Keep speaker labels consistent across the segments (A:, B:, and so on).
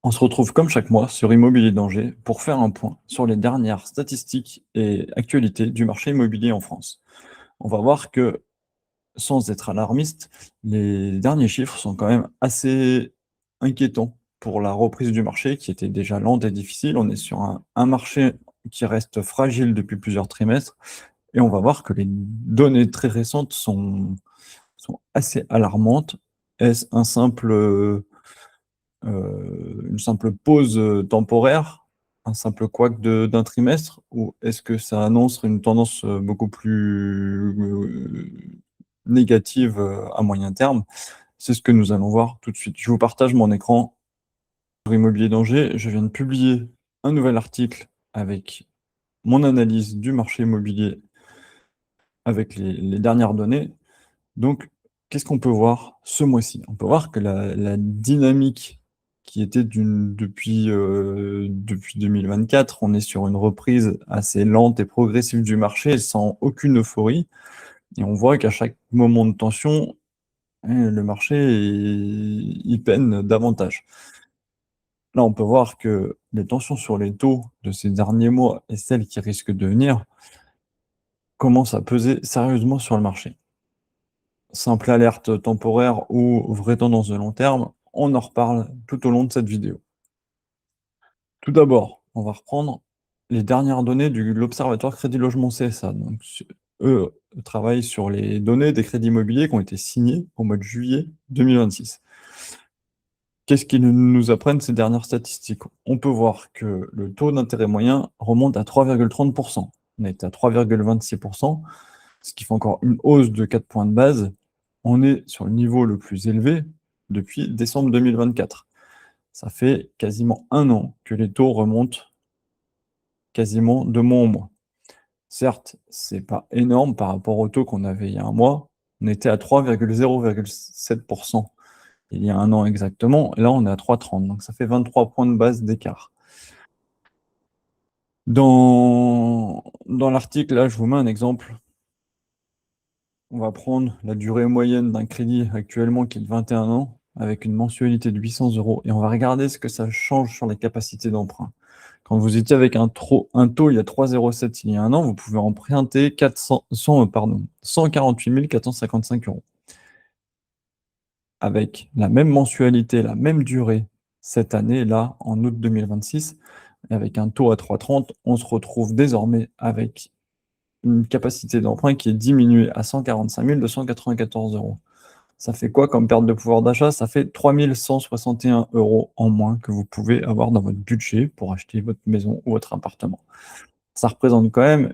A: On se retrouve comme chaque mois sur Immobilier Danger pour faire un point sur les dernières statistiques et actualités du marché immobilier en France. On va voir que, sans être alarmiste, les derniers chiffres sont quand même assez inquiétants pour la reprise du marché qui était déjà lente et difficile. On est sur un marché qui reste fragile depuis plusieurs trimestres et on va voir que les données très récentes sont assez alarmantes. Est-ce une simple pause temporaire, un simple couac d'un trimestre, ou est-ce que ça annonce une tendance beaucoup plus négative à moyen terme? C'est ce que nous allons voir tout de suite. Je vous partage mon écran sur Immobilier Danger. Je viens de publier un nouvel article avec mon analyse du marché immobilier avec les dernières données. Donc, qu'est-ce qu'on peut voir ce mois-ci? On peut voir que la dynamique qui était depuis 2024, on est sur une reprise assez lente et progressive du marché sans aucune euphorie. Et on voit qu'à chaque moment de tension, le marché, il peine davantage. Là, on peut voir que les tensions sur les taux de ces derniers mois et celles qui risquent de venir commencent à peser sérieusement sur le marché. Simple alerte temporaire ou vraie tendance de long terme, on en reparle tout au long de cette vidéo. Tout d'abord, on va reprendre les dernières données de l'Observatoire Crédit Logement CSA. Donc, eux travaillent sur les données des crédits immobiliers qui ont été signés au mois de juillet 2026. Qu'est-ce qu'ils nous apprennent ces dernières statistiques? On peut voir que le taux d'intérêt moyen remonte à 3,30%. On est à 3,26%, ce qui fait encore une hausse de 4 points de base. On est sur le niveau le plus élevé depuis décembre 2024. Ça fait quasiment un an que les taux remontent quasiment de mois en mois. Certes, c'est pas énorme par rapport au taux qu'on avait il y a un mois. On était à 3,0,7% il y a un an exactement, et là on est à 3,30, donc ça fait 23 points de base d'écart. Dans l'article, là, je vous mets un exemple. On va prendre la durée moyenne d'un crédit actuellement qui est de 21 ans, avec une mensualité de 800 €, et on va regarder ce que ça change sur les capacités d'emprunt. Quand vous étiez avec un taux il y a 3,07 il y a un an, vous pouvez emprunter 148 455 €. Avec la même mensualité, la même durée cette année, là, en août 2026, et avec un taux à 3,30, on se retrouve désormais avec une capacité d'emprunt qui est diminuée à 145 294 €. Ça fait quoi comme perte de pouvoir d'achat? Ça fait 3 161 € en moins que vous pouvez avoir dans votre budget pour acheter votre maison ou votre appartement. Ça représente quand même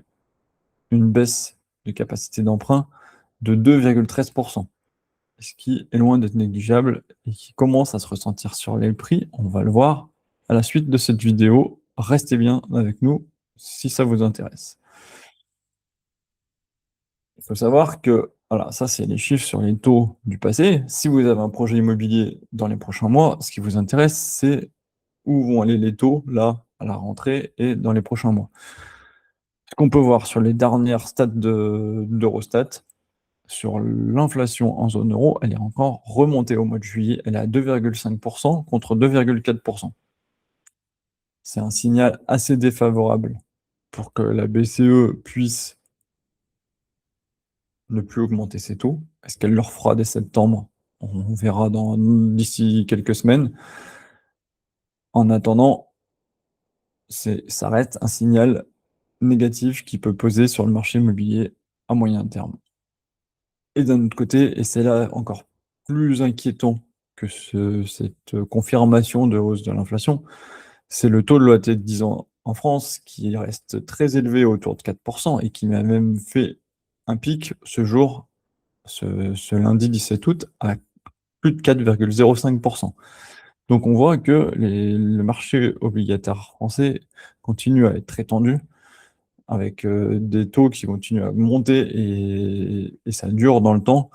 A: une baisse de capacité d'emprunt de 2,13%, ce qui est loin d'être négligeable et qui commence à se ressentir sur les prix. On va le voir à la suite de cette vidéo. Restez bien avec nous si ça vous intéresse. Il faut savoir que, voilà, ça c'est les chiffres sur les taux du passé. Si vous avez un projet immobilier dans les prochains mois, ce qui vous intéresse, c'est où vont aller les taux, là, à la rentrée et dans les prochains mois. Ce qu'on peut voir sur les dernières stats d'Eurostat, sur l'inflation en zone euro, elle est encore remontée au mois de juillet, elle est à 2,5% contre 2,4%. C'est un signal assez défavorable pour que la BCE puisse ne plus augmenter ses taux. Est-ce qu'elle le refera dès septembre? On verra d'ici quelques semaines. En attendant, ça reste un signal négatif qui peut peser sur le marché immobilier à moyen terme. Et d'un autre côté, et c'est là encore plus inquiétant que cette confirmation de hausse de l'inflation, c'est le taux de l'OAT de 10 ans en France qui reste très élevé autour de 4% et qui a même fait un pic ce jour, ce lundi 17 août, à plus de 4,05%. Donc on voit que le marché obligataire français continue à être très tendu, avec des taux qui continuent à monter et ça dure dans le temps.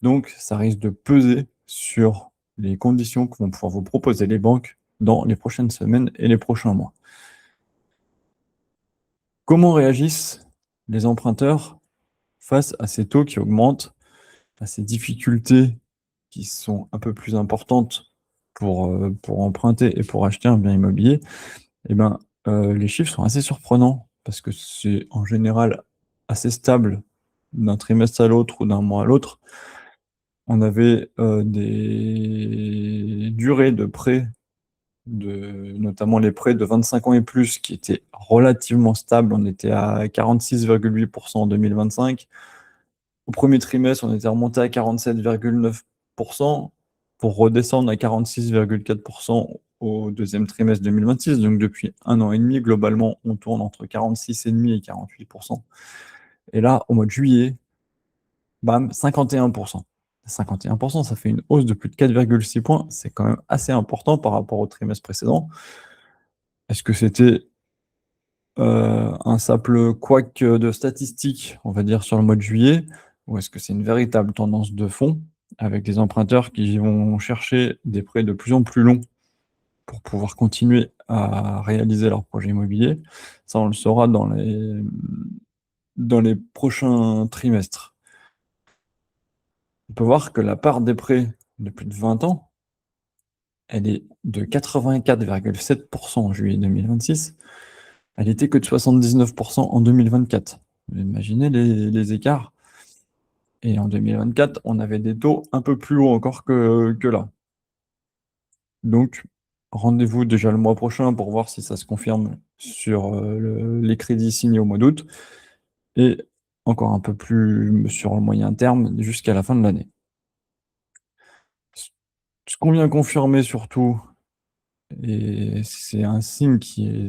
A: Donc ça risque de peser sur les conditions que vont pouvoir vous proposer les banques dans les prochaines semaines et les prochains mois. Comment réagissent les emprunteurs face à ces taux qui augmentent, à ces difficultés qui sont un peu plus importantes pour emprunter et pour acheter un bien immobilier, eh ben, les chiffres sont assez surprenants parce que c'est en général assez stable d'un trimestre à l'autre ou d'un mois à l'autre. On avait des durées de prêts, notamment les prêts de 25 ans et plus, qui étaient relativement stables. On était à 46,8% en 2025. Au premier trimestre, on était remonté à 47,9% pour redescendre à 46,4% au deuxième trimestre 2026. Donc depuis un an et demi, globalement, on tourne entre 46,5% et 48%. Et là, au mois de juillet, bam, 51%. 51%, ça fait une hausse de plus de 4,6 points. C'est quand même assez important par rapport au trimestre précédent. Est-ce que c'était un simple couac de statistiques, on va dire, sur le mois de juillet, ou est-ce que c'est une véritable tendance de fond avec des emprunteurs qui vont chercher des prêts de plus en plus longs pour pouvoir continuer à réaliser leur projet immobilier? Ça, on le saura dans les prochains trimestres. On peut voir que la part des prêts de plus de 20 ans, elle est de 84,7% en juillet 2026. Elle était que de 79% en 2024. Vous imaginez les écarts? Et en 2024, on avait des taux un peu plus hauts encore que là. Donc, rendez-vous déjà le mois prochain pour voir si ça se confirme sur les crédits signés au mois d'août et encore un peu plus sur le moyen terme jusqu'à la fin de l'année. Ce qu'on vient confirmer surtout, et c'est un signe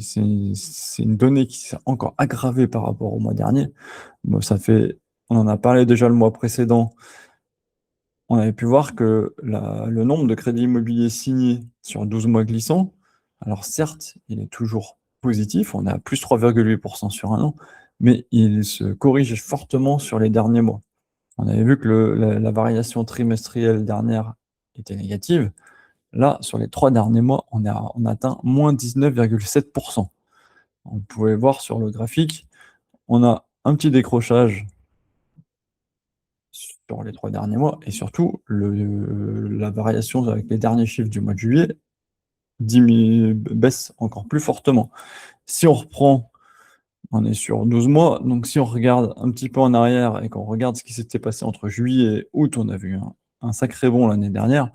A: c'est une donnée qui s'est encore aggravée par rapport au mois dernier. Bon, on en a parlé déjà le mois précédent. On avait pu voir que le nombre de crédits immobiliers signés sur 12 mois glissants, alors certes, il est toujours positif, on est à plus 3,8% sur un an, mais il se corrige fortement sur les derniers mois. On avait vu que la variation trimestrielle dernière était négative. Là, sur les 3 derniers mois, on atteint moins 19,7%. On pouvait voir sur le graphique, on a un petit décrochage sur les 3 derniers mois, et surtout, la variation avec les derniers chiffres du mois de juillet baisse encore plus fortement. Si on reprend, on est sur 12 mois, donc si on regarde un petit peu en arrière et qu'on regarde ce qui s'était passé entre juillet et août, on a vu un sacré bond l'année dernière.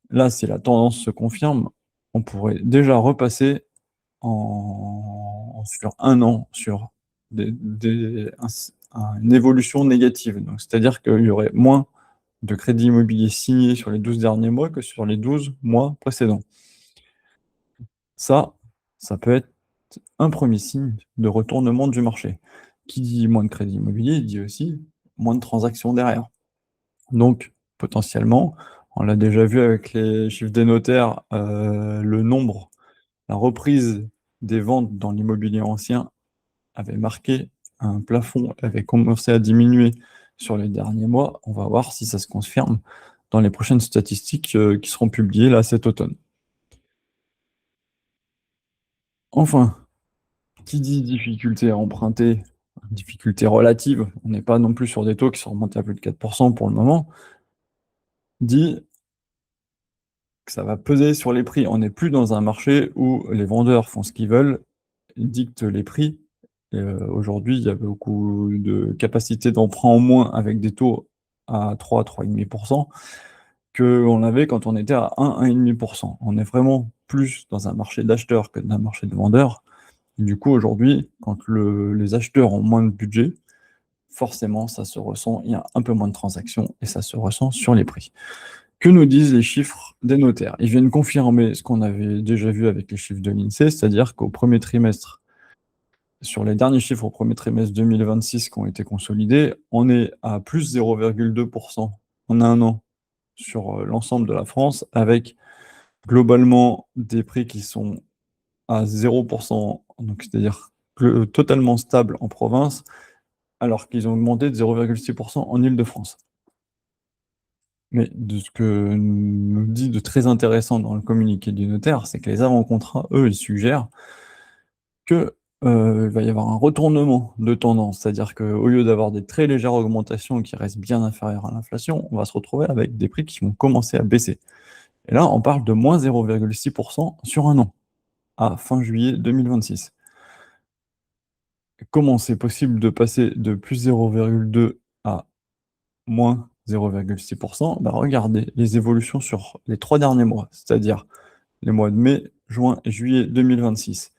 A: Là, si la tendance se confirme, on pourrait déjà repasser sur un an sur une évolution négative. Donc, c'est-à-dire qu'il y aurait moins de crédits immobiliers signés sur les 12 derniers mois que sur les 12 mois précédents. Ça, ça peut être un premier signe de retournement du marché. Qui dit moins de crédits immobiliers, dit aussi moins de transactions derrière. Donc, potentiellement, on l'a déjà vu avec les chiffres des notaires, la reprise des ventes dans l'immobilier ancien avait marqué un plafond, avait commencé à diminuer sur les derniers mois. On va voir si ça se confirme dans les prochaines statistiques qui seront publiées là cet automne. Enfin, qui dit difficulté à emprunter, difficulté relative, on n'est pas non plus sur des taux qui sont remontés à plus de 4% pour le moment, dit que ça va peser sur les prix. On n'est plus dans un marché où les vendeurs font ce qu'ils veulent, dictent les prix. Aujourd'hui, il y a beaucoup de capacité d'emprunt en moins avec des taux à 3, 3,5% qu'on avait quand on était à 1, 1,5%. On est vraiment plus dans un marché d'acheteurs que d'un marché de vendeurs. Et du coup, aujourd'hui, quand les acheteurs ont moins de budget, forcément, ça se ressent, il y a un peu moins de transactions et ça se ressent sur les prix. Que nous disent les chiffres des notaires? Ils viennent confirmer ce qu'on avait déjà vu avec les chiffres de l'INSEE, c'est-à-dire qu'au premier trimestre, sur les derniers chiffres au premier trimestre 2026 qui ont été consolidés, on est à plus 0,2% en un an sur l'ensemble de la France, avec globalement des prix qui sont à 0%, donc c'est-à-dire totalement stables en province, alors qu'ils ont augmenté de 0,6% en Île-de-France. Mais de ce que nous dit de très intéressant dans le communiqué du notaire, c'est que les avant-contrats, eux, ils suggèrent que il va y avoir un retournement de tendance. C'est-à-dire qu'au lieu d'avoir des très légères augmentations qui restent bien inférieures à l'inflation, on va se retrouver avec des prix qui vont commencer à baisser. Et là, on parle de moins 0,6% sur un an, à fin juillet 2026. Comment c'est possible de passer de plus 0,2 à moins 0,6%? Bah, regardez les évolutions sur les 3 derniers mois, c'est-à-dire les mois de mai, juin et juillet 2026.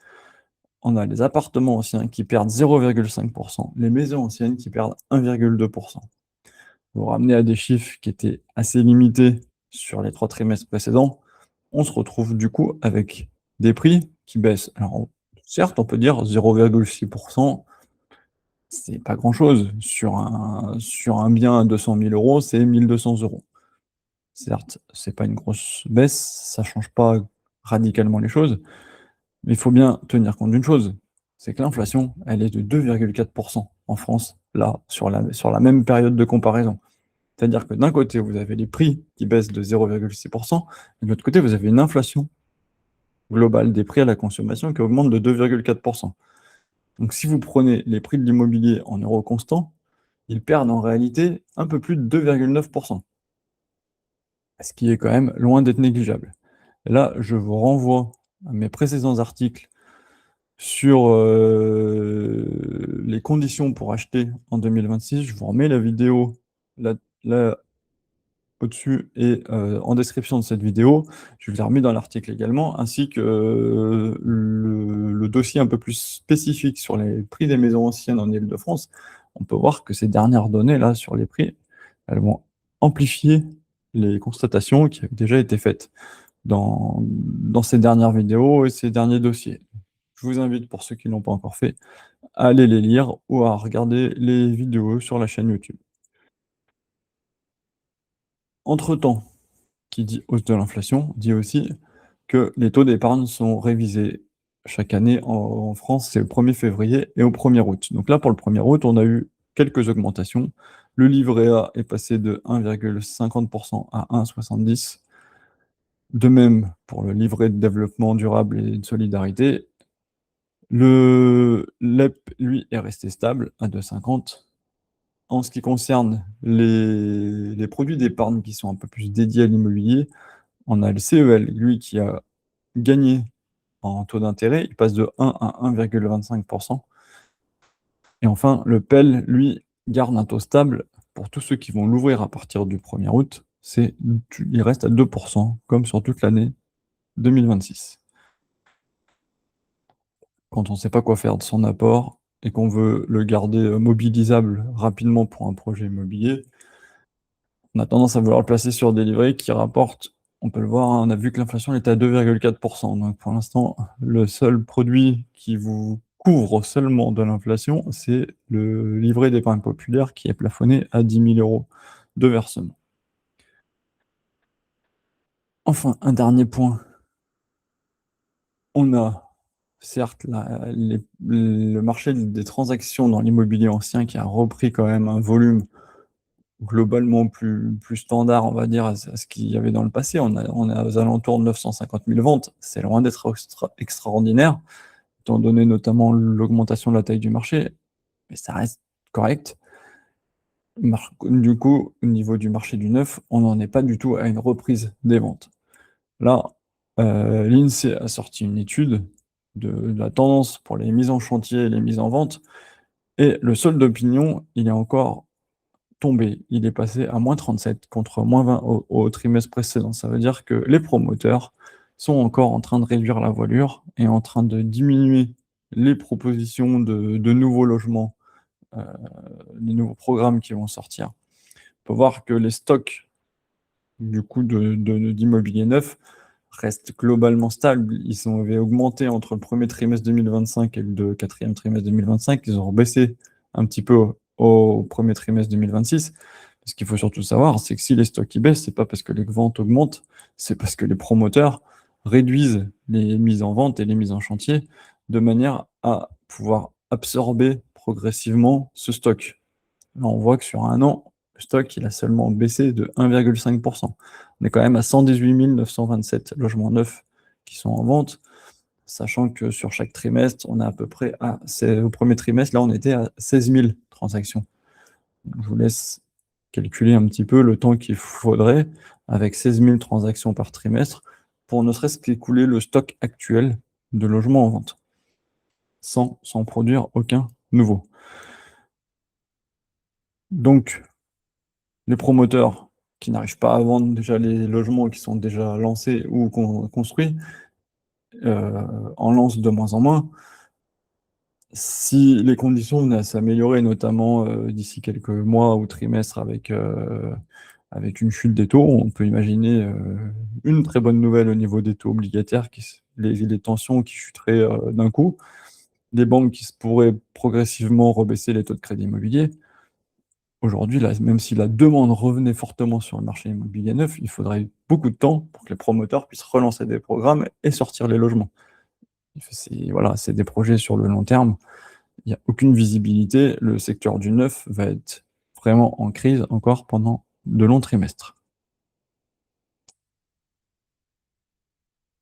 A: On a les appartements anciens qui perdent 0,5%, les maisons anciennes qui perdent 1,2%. Vous ramenez à des chiffres qui étaient assez limités sur les 3 trimestres précédents, on se retrouve du coup avec des prix qui baissent. Alors, certes, on peut dire 0,6%, c'est pas grand-chose. Sur un bien à 200 000 euros, c'est 1 200 euros. Certes, c'est pas une grosse baisse, ça change pas radicalement les choses, mais il faut bien tenir compte d'une chose, c'est que l'inflation, elle est de 2,4% en France, là, sur la même période de comparaison. C'est-à-dire que d'un côté, vous avez les prix qui baissent de 0,6%, et de l'autre côté, vous avez une inflation globale des prix à la consommation qui augmente de 2,4%. Donc si vous prenez les prix de l'immobilier en euros constants, ils perdent en réalité un peu plus de 2,9%, ce qui est quand même loin d'être négligeable. Et là, je vous renvoie à mes précédents articles sur les conditions pour acheter en 2026. Je vous remets la vidéo là, là au-dessus et en description de cette vidéo. Je vous ai remis dans l'article également, ainsi que le dossier un peu plus spécifique sur les prix des maisons anciennes en Île-de-France. On peut voir que ces dernières données là sur les prix, elles vont amplifier les constatations qui avaient déjà été faites dans ces dernières vidéos et ces derniers dossiers. Je vous invite, pour ceux qui ne l'ont pas encore fait, à aller les lire ou à regarder les vidéos sur la chaîne YouTube. Entre-temps, qui dit hausse de l'inflation, dit aussi que les taux d'épargne sont révisés chaque année en France, c'est le 1er février et au 1er août. Donc là, pour le 1er août, on a eu quelques augmentations. Le livret A est passé de 1,50% à 1,70%. De même pour le livret de développement durable et de solidarité. Le LEP, lui, est resté stable à 2,50. En ce qui concerne les produits d'épargne qui sont un peu plus dédiés à l'immobilier, on a le CEL, lui, qui a gagné en taux d'intérêt, il passe de 1 à 1,25%. Et enfin, le PEL, lui, garde un taux stable pour tous ceux qui vont l'ouvrir à partir du 1er août. Il reste à 2%, comme sur toute l'année 2026. Quand on ne sait pas quoi faire de son apport et qu'on veut le garder mobilisable rapidement pour un projet immobilier, on a tendance à vouloir le placer sur des livrets qui rapportent, on peut le voir, hein, on a vu que l'inflation était à 2,4%. Donc pour l'instant, le seul produit qui vous couvre seulement de l'inflation, c'est le livret d'épargne populaire qui est plafonné à 10 000 euros de versement. Enfin, un dernier point. On a certes le marché des transactions dans l'immobilier ancien qui a repris quand même un volume globalement plus standard, on va dire, à ce qu'il y avait dans le passé. On est aux alentours de 950 000 ventes. C'est loin d'être extraordinaire, étant donné notamment l'augmentation de la taille du marché, mais ça reste correct. Du coup, au niveau du marché du neuf, on n'en est pas du tout à une reprise des ventes. Là, l'INSEE a sorti une étude de la tendance pour les mises en chantier et les mises en vente, et le solde d'opinion, il est encore tombé. Il est passé à moins 37 contre moins 20 au trimestre précédent. Ça veut dire que les promoteurs sont encore en train de réduire la voilure et en train de diminuer les propositions de nouveaux logements, les nouveaux programmes qui vont sortir. On peut voir que les stocks du coup d'immobilier neuf restent globalement stables. Ils avaient augmenté entre le premier trimestre 2025 et le quatrième trimestre 2025. Ils ont baissé un petit peu au premier trimestre 2026. Ce qu'il faut surtout savoir, c'est que si les stocks ils baissent, c'est pas parce que les ventes augmentent, c'est parce que les promoteurs réduisent les mises en vente et les mises en chantier de manière à pouvoir absorber progressivement ce stock. Là, on voit que sur un an, le stock il a seulement baissé de 1,5%. On est quand même à 118 927 logements neufs qui sont en vente, sachant que sur chaque trimestre, on est à peu près au premier trimestre, là, on était à 16 000 transactions. Je vous laisse calculer un petit peu le temps qu'il faudrait avec 16 000 transactions par trimestre, pour ne serait-ce qu'écouler le stock actuel de logements en vente, sans produire aucun nouveau. Donc, les promoteurs qui n'arrivent pas à vendre déjà les logements qui sont déjà lancés ou construits, en lancent de moins en moins. Si les conditions venaient à s'améliorer, notamment d'ici quelques mois ou trimestres avec une chute des taux, on peut imaginer une très bonne nouvelle au niveau des taux obligataires, les tensions qui chuteraient d'un coup, des banques qui pourraient progressivement rebaisser les taux de crédit immobilier. Aujourd'hui, même si la demande revenait fortement sur le marché immobilier neuf, il faudrait beaucoup de temps pour que les promoteurs puissent relancer des programmes et sortir les logements. Voilà, c'est des projets sur le long terme. Il n'y a aucune visibilité. Le secteur du neuf va être vraiment en crise encore pendant de longs trimestres.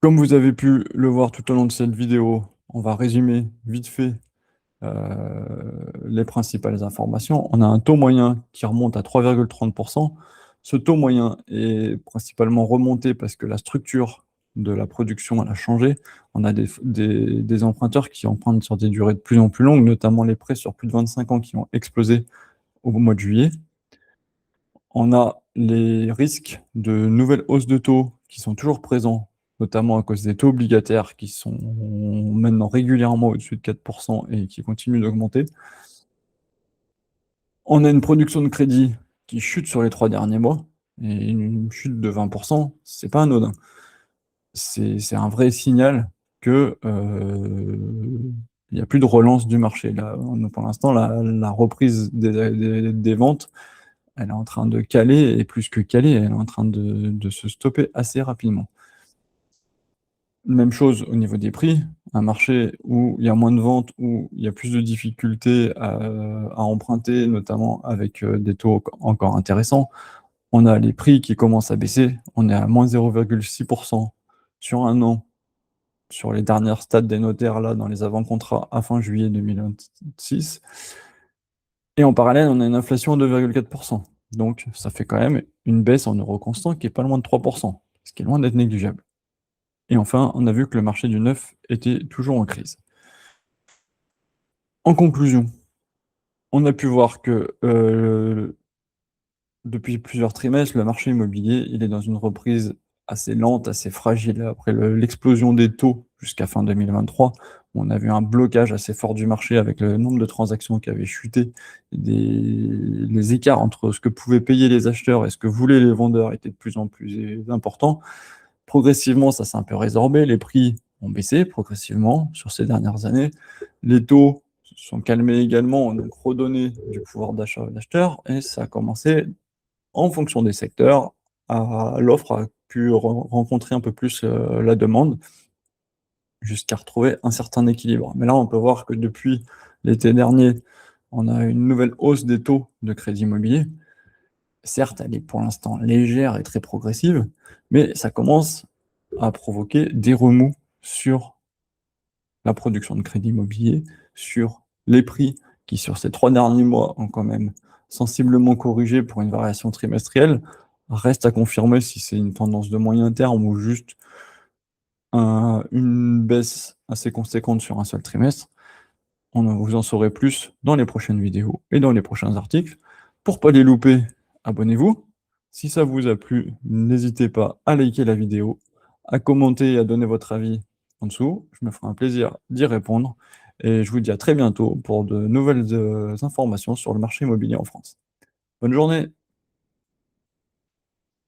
A: Comme vous avez pu le voir tout au long de cette vidéo, on va résumer vite fait les principales informations. On a un taux moyen qui remonte à 3,30%. Ce taux moyen est principalement remonté parce que la structure de la production elle a changé. On a des emprunteurs qui empruntent sur des durées de plus en plus longues, notamment les prêts sur plus de 25 ans qui ont explosé au mois de juillet. On a les risques de nouvelles hausses de taux qui sont toujours présents, notamment à cause des taux obligataires qui sont maintenant régulièrement au-dessus de 4% et qui continuent d'augmenter. On a une production de crédit qui chute sur les 3 derniers mois, et une chute de 20%, c'est pas anodin. C'est un vrai signal que il n'y a plus de relance du marché. Là, pour l'instant, la reprise des ventes, elle est en train de caler, et plus que caler, elle est en train de se stopper assez rapidement. Même chose au niveau des prix, un marché où il y a moins de ventes, où il y a plus de difficultés à emprunter, notamment avec des taux encore intéressants. On a les prix qui commencent à baisser, on est à moins 0,6% sur un an, sur les dernières stats des notaires, là, dans les avant-contrats à fin juillet 2026. Et en parallèle, on a une inflation de 2,4%. Donc, ça fait quand même une baisse en euros constants qui est pas loin de 3%, ce qui est loin d'être négligeable. Et enfin, on a vu que le marché du neuf était toujours en crise. En conclusion, on a pu voir que depuis plusieurs trimestres, le marché immobilier, il est dans une reprise assez lente, assez fragile. Après l'explosion des taux jusqu'à fin 2023, on a vu un blocage assez fort du marché avec le nombre de transactions qui avait chuté. Les écarts entre ce que pouvaient payer les acheteurs et ce que voulaient les vendeurs étaient de plus en plus importants. Progressivement, ça s'est un peu résorbé. Les prix ont baissé progressivement sur ces dernières années. Les taux se sont calmés également, ont donc redonné du pouvoir d'achat aux acheteurs, et ça a commencé, en fonction des secteurs, l'offre a pu rencontrer un peu plus la demande, jusqu'à retrouver un certain équilibre. Mais là, on peut voir que depuis l'été dernier, on a une nouvelle hausse des taux de crédit immobilier. Certes, elle est pour l'instant légère et très progressive, mais ça commence à provoquer des remous sur la production de crédit immobilier, sur les prix qui, sur ces 3 derniers mois, ont quand même sensiblement corrigé pour une variation trimestrielle. Reste à confirmer si c'est une tendance de moyen terme ou juste une baisse assez conséquente sur un seul trimestre. Vous en saurez plus dans les prochaines vidéos et dans les prochains articles. Pour ne pas les louper, abonnez-vous. Si ça vous a plu, n'hésitez pas à liker la vidéo, à commenter et à donner votre avis en dessous. Je me ferai un plaisir d'y répondre. Et je vous dis à très bientôt pour de nouvelles informations sur le marché immobilier en France. Bonne journée!